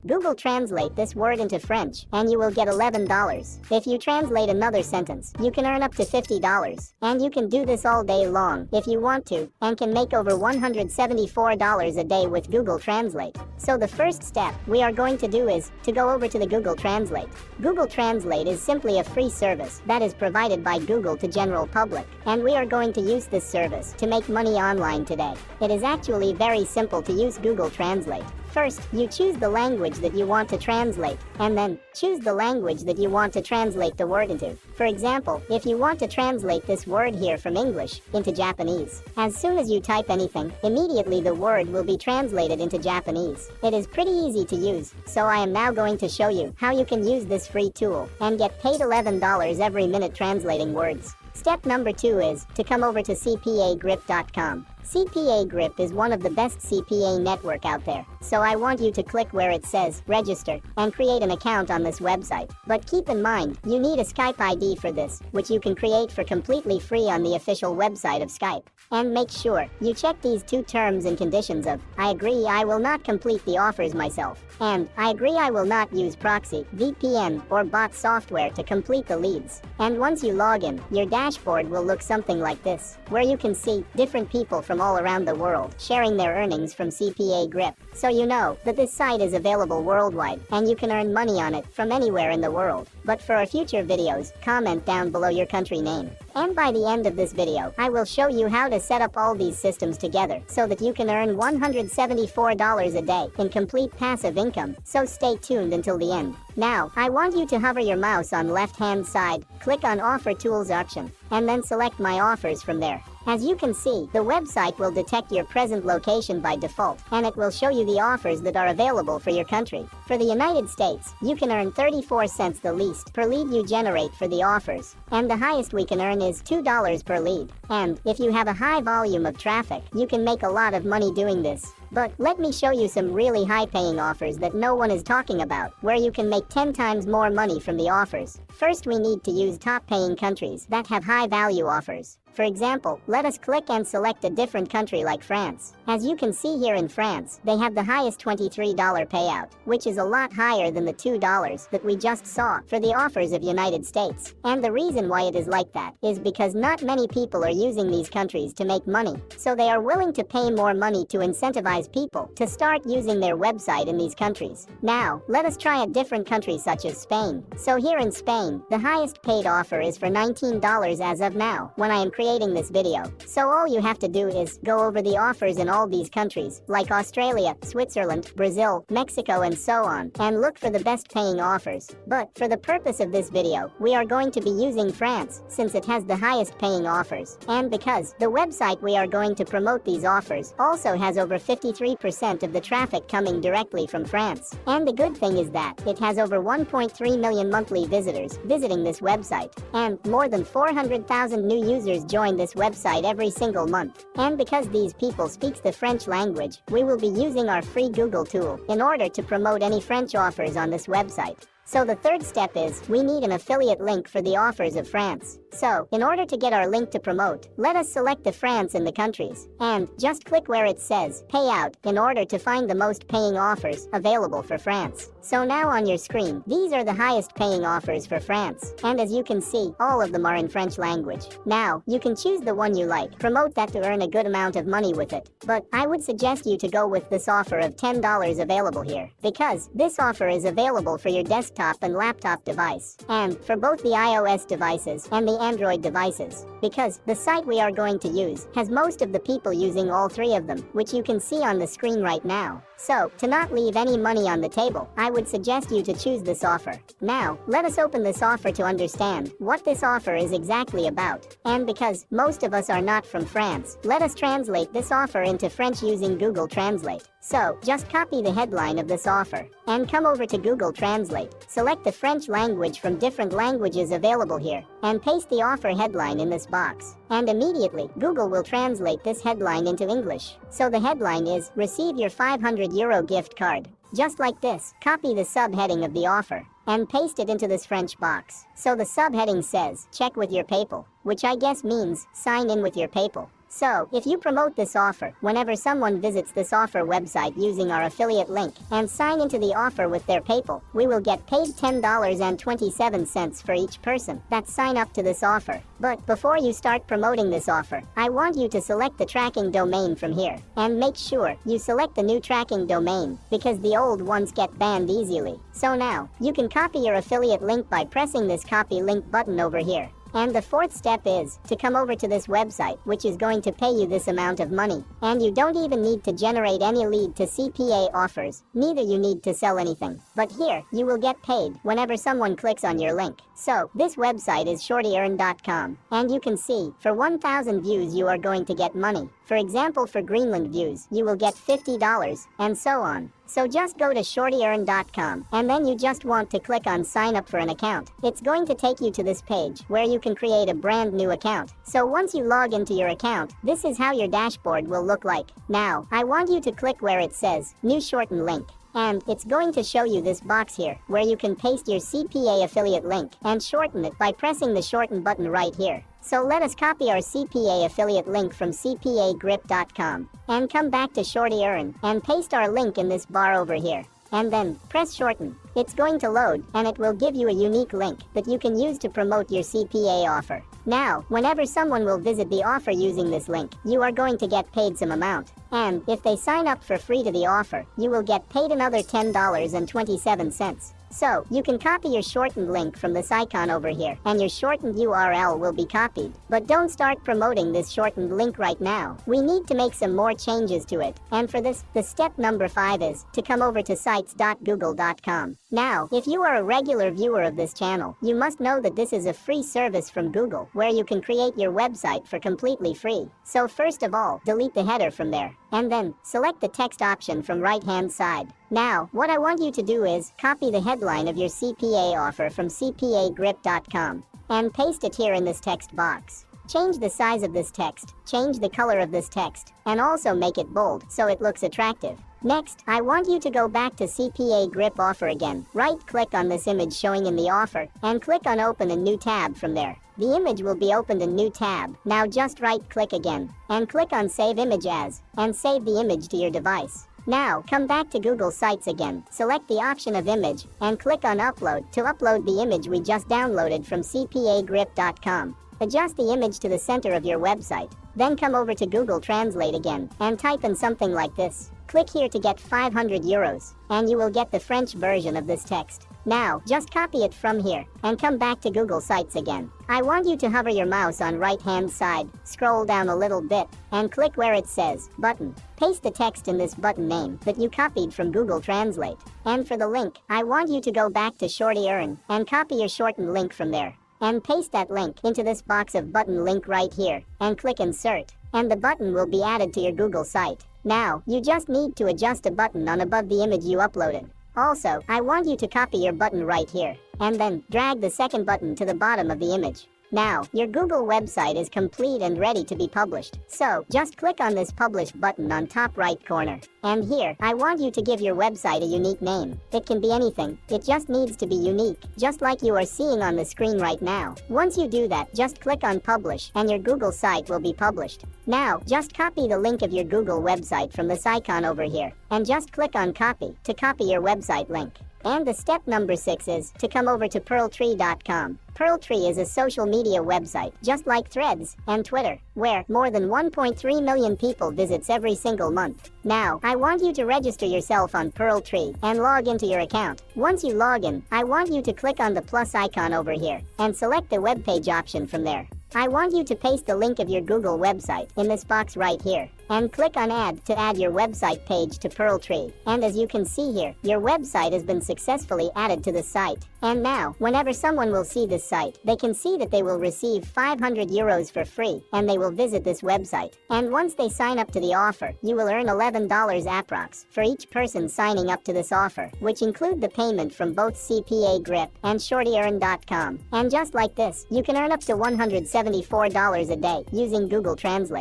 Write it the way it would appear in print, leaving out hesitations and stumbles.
Google Translate this word into French, and you will get $11. If you translate another sentence, you can earn up to $50. And you can do this all day long if you want to, and can make over $174 a day with Google Translate. So the first step we are going to do is to go over to the Google Translate. Google Translate is simply a free service that is provided by Google to general public, and we are going to use this service to make money online today. It is actually very simple to use Google Translate. First, you choose the language that you want to translate, and then choose the language that you want to translate the word into. For example, if you want to translate this word here from English into Japanese, as soon as you type anything, immediately the word will be translated into Japanese. It is pretty easy to use, so I am now going to show you how you can use this free tool and get paid $11 every minute translating words. Step number 2 is to come over to cpagrip.com. CPA Grip is one of the best CPA network out there, so I want you to click where it says register and create an account on this website. But keep in mind, you need a Skype ID for this, which you can create for completely free on the official website of Skype. And make sure you check these 2 terms and conditions of I agree I will not complete the offers myself, and I agree I will not use proxy, VPN, or bot software to complete the leads. And once you log in, your dashboard will look something like this, where you can see different people from all around the world sharing their earnings from CPA Grip. So you know that this site is available worldwide, and you can earn money on it from anywhere in the world. But for our future videos, comment down below your country name. And by the end of this video, I will show you how to set up all these systems together so that you can earn $174 a day in complete passive income. So stay tuned until the end. Now, I want you to hover your mouse on left-hand side, click on Offer Tools option, and then select My Offers from there. As you can see, the website will detect your present location by default, and it will show you the offers that are available for your country. For the United States, you can earn 34 cents the least per lead you generate for the offers, and the highest we can earn is $2 per lead. And if you have a high volume of traffic, you can make a lot of money doing this. But let me show you some really high-paying offers that no one is talking about, where you can make 10 times more money from the offers. First, we need to use top-paying countries that have high-value offers. For example, let us click and select a different country like France. As you can see here in France, they have the highest $23 payout, which is a lot higher than the $2 that we just saw for the offers of United States. And the reason why it is like that is because not many people are using these countries to make money, so they are willing to pay more money to incentivize people to start using their website in these countries. Now, let us try a different country such as Spain. So here in Spain, the highest paid offer is for $19 as of now, when I am creating this video. So all you have to do is go over the offers in all these countries, like Australia, Switzerland, Brazil, Mexico, and so on, and look for the best paying offers. But for the purpose of this video, we are going to be using France, since it has the highest paying offers, and because the website we are going to promote these offers also has over 53% of the traffic coming directly from France. And the good thing is that it has over 1.3 million monthly visitors visiting this website, and more than 400,000 new users join this website every single month. And because these people speak the French language, we will be using our free Google tool in order to promote any French offers on this website. So the third step is, we need an affiliate link for the offers of France. So, in order to get our link to promote, let us select the France in the countries, and just click where it says Payout in order to find the most paying offers available for France. So now on your screen, these are the highest paying offers for France, and as you can see, all of them are in French language. Now, you can choose the one you like, promote that to earn a good amount of money with it, but I would suggest you to go with this offer of $10 available here, because this offer is available for your desktop and laptop device, and for both the iOS devices and the Android devices, because the site we are going to use has most of the people using all 3 of them, which you can see on the screen right now. So, to not leave any money on the table, I would suggest you to choose this offer. Now, let us open this offer to understand what this offer is exactly about. And because most of us are not from France, let us translate this offer into French using Google Translate. So, just copy the headline of this offer, and come over to Google Translate. Select the French language from different languages available here, and paste the offer headline in this box. And immediately, Google will translate this headline into English. So the headline is, Receive your €500 gift card. Just like this, copy the subheading of the offer, and paste it into this French box. So the subheading says, Check with your PayPal, which I guess means, sign in with your PayPal. So, if you promote this offer, whenever someone visits this offer website using our affiliate link and sign into the offer with their PayPal, we will get paid $10.27 for each person that sign up to this offer. But before you start promoting this offer, I want you to select the tracking domain from here and make sure you select the new tracking domain because the old ones get banned easily. So now, you can copy your affiliate link by pressing this copy link button over here. And the fourth step is to come over to this website, which is going to pay you this amount of money. And you don't even need to generate any lead to CPA offers, neither you need to sell anything. But here, you will get paid whenever someone clicks on your link. So, this website is shortyearn.com, and you can see, for 1,000 views you are going to get money. For example, for Greenland views, you will get $50, and so on. So just go to shortyearn.com, and then you just want to click on sign up for an account. It's going to take you to this page, where you can create a brand new account. So once you log into your account, this is how your dashboard will look like. Now, I want you to click where it says, new shorten link. And it's going to show you this box here, where you can paste your CPA affiliate link and shorten it by pressing the shorten button right here. So let us copy our CPA affiliate link from cpagrip.com and come back to ShortyEarn and paste our link in this bar over here. And then press shorten. It's going to load and it will give you a unique link that you can use to promote your CPA offer. Now, whenever someone will visit the offer using this link, you are going to get paid some amount. And if they sign up for free to the offer, you will get paid another $10.27. So, you can copy your shortened link from this icon over here, and your shortened URL will be copied. But don't start promoting this shortened link right now. We need to make some more changes to it. And for this, the step number 5 is to come over to sites.google.com. Now, if you are a regular viewer of this channel, you must know that this is a free service from Google, where you can create your website for completely free. So first of all, delete the header from there, and then select the text option from right-hand side. Now, what I want you to do is copy the headline of your CPA offer from cpagrip.com and paste it here in this text box. Change the size of this text, change the color of this text, and also make it bold so it looks attractive. Next, I want you to go back to CPA Grip offer again. Right-click on this image showing in the offer and click on Open a new tab from there. The image will be opened in new tab. Now just right-click again and click on Save Image As and save the image to your device. Now, come back to Google Sites again, select the option of image, and click on Upload to upload the image we just downloaded from cpagrip.com. Adjust the image to the center of your website. Then come over to Google Translate again, and type in something like this. Click here to get 500 euros, and you will get the French version of this text. Now, just copy it from here, and come back to Google Sites again. I want you to hover your mouse on right-hand side, scroll down a little bit, and click where it says, Button. Paste the text in this button name that you copied from Google Translate. And for the link, I want you to go back to ShortyEarn, and copy your shortened link from there. And paste that link into this box of button link right here, and click Insert. And the button will be added to your Google site. Now, you just need to adjust a button on above the image you uploaded. Also, I want you to copy your button right here, and then drag the second button to the bottom of the image. Now, your Google website is complete and ready to be published. So, just click on this Publish button on top right corner. And here, I want you to give your website a unique name. It can be anything. It just needs to be unique, just like you are seeing on the screen right now. Once you do that, just click on Publish, and your Google site will be published. Now, just copy the link of your Google website from this icon over here, and just click on Copy to copy your website link. And the step number 6 is to come over to pearltree.com. Pearltree is a social media website, just like Threads and Twitter, where more than 1.3 million people visits every single month. Now, I want you to register yourself on Pearltree and log into your account. Once you log in, I want you to click on the plus icon over here and select the web page option from there. I want you to paste the link of your Google website in this box right here, and click on Add to add your website page to Pearltree. And as you can see here, your website has been successfully added to the site. And now, whenever someone will see this site, they can see that they will receive 500 euros for free, and they will visit this website. And once they sign up to the offer, you will earn $11 approx for each person signing up to this offer, which include the payment from both CPA Grip and ShortyEarn.com. And just like this, you can earn up to $174 a day using Google Translate.